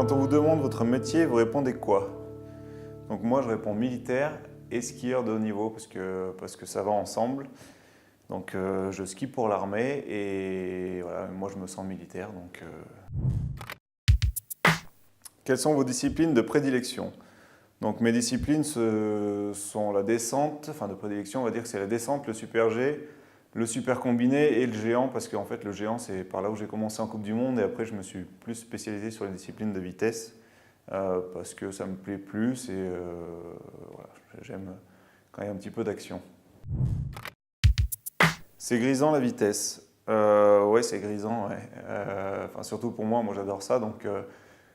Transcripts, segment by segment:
Quand on vous demande votre métier, vous répondez quoi? Donc moi, je réponds militaire et skieur de haut niveau parce que ça va ensemble. Donc je skie pour l'armée et voilà, moi je me sens militaire. Quelles sont vos disciplines de prédilection? Donc mes disciplines sont la descente, enfin de prédilection, on va dire que c'est la descente, le super G, le super combiné et le géant, parce qu'en fait le géant c'est par là où j'ai commencé en Coupe du Monde et après je me suis plus spécialisé sur les disciplines de vitesse parce que ça me plaît plus et voilà, j'aime quand il y a un petit peu d'action. C'est grisant la vitesse. Ouais, c'est grisant, ouais. Enfin, surtout pour moi j'adore ça, donc que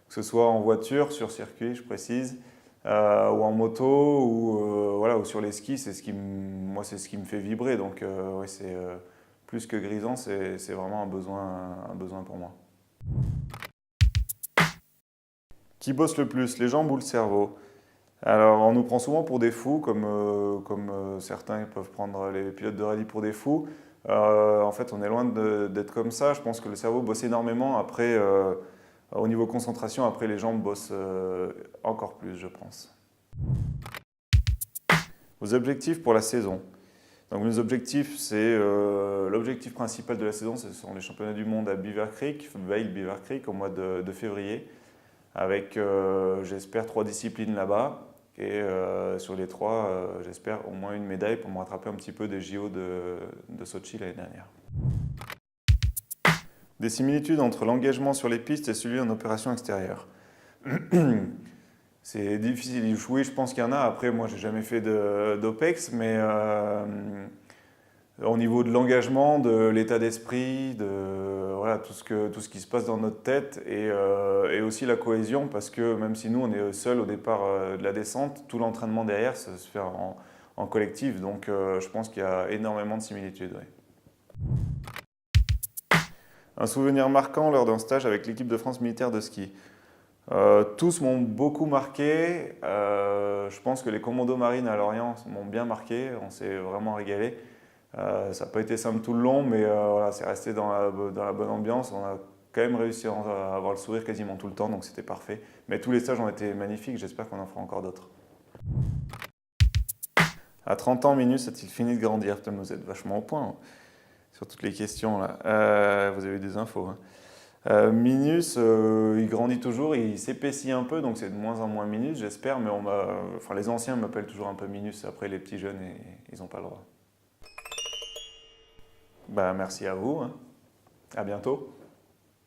ce soit en voiture, sur circuit, je précise, ou en moto, ou, voilà, ou sur les skis, moi c'est ce qui me fait vibrer. Donc ouais, c'est plus que grisant, c'est vraiment un besoin pour moi. Qui bosse le plus, les jambes ou le cerveau? Alors on nous prend souvent pour des fous, comme certains peuvent prendre les pilotes de rallye pour des fous. En fait, on est loin d'être comme ça. Je pense que le cerveau bosse énormément. Après, au niveau concentration, après les jambes bossent encore plus, je pense. Vos objectifs pour la saison. Donc mes objectifs, c'est l'objectif principal de la saison, ce sont les championnats du monde à Beaver Creek, Vail Beaver Creek, au mois de février, avec j'espère 3 disciplines là-bas. Et sur les 3, j'espère au moins une médaille pour me rattraper un petit peu des JO de Sochi l'année dernière. Des similitudes entre l'engagement sur les pistes et celui en opération extérieure. C'est difficile d'y jouer, je pense qu'il y en a. Après, moi, j'ai jamais fait d'OPEX, mais au niveau de l'engagement, de l'état d'esprit, de voilà, tout ce qui se passe dans notre tête et aussi la cohésion, parce que même si nous, on est seul au départ de la descente, tout l'entraînement derrière, ça se fait en collectif. Donc, je pense qu'il y a énormément de similitudes. Ouais. Un souvenir marquant lors d'un stage avec l'équipe de France militaire de ski. Tous m'ont beaucoup marqué. Je pense que les commandos marines à Lorient m'ont bien marqué. On s'est vraiment régalé. Ça n'a pas été simple tout le long, mais voilà, c'est resté dans la bonne ambiance. On a quand même réussi à avoir le sourire quasiment tout le temps, donc c'était parfait. Mais tous les stages ont été magnifiques. J'espère qu'on en fera encore d'autres. À 30 ans, Minus a-t-il fini de grandir? Putain, vous êtes vachement au point sur toutes les questions là. Vous avez eu des infos. Minus, il grandit toujours, il s'épaissit un peu, donc c'est de moins en moins Minus, j'espère, mais enfin, les anciens m'appellent toujours un peu Minus, après les petits jeunes, ils n'ont pas le droit. Bah, merci à vous, hein. À bientôt.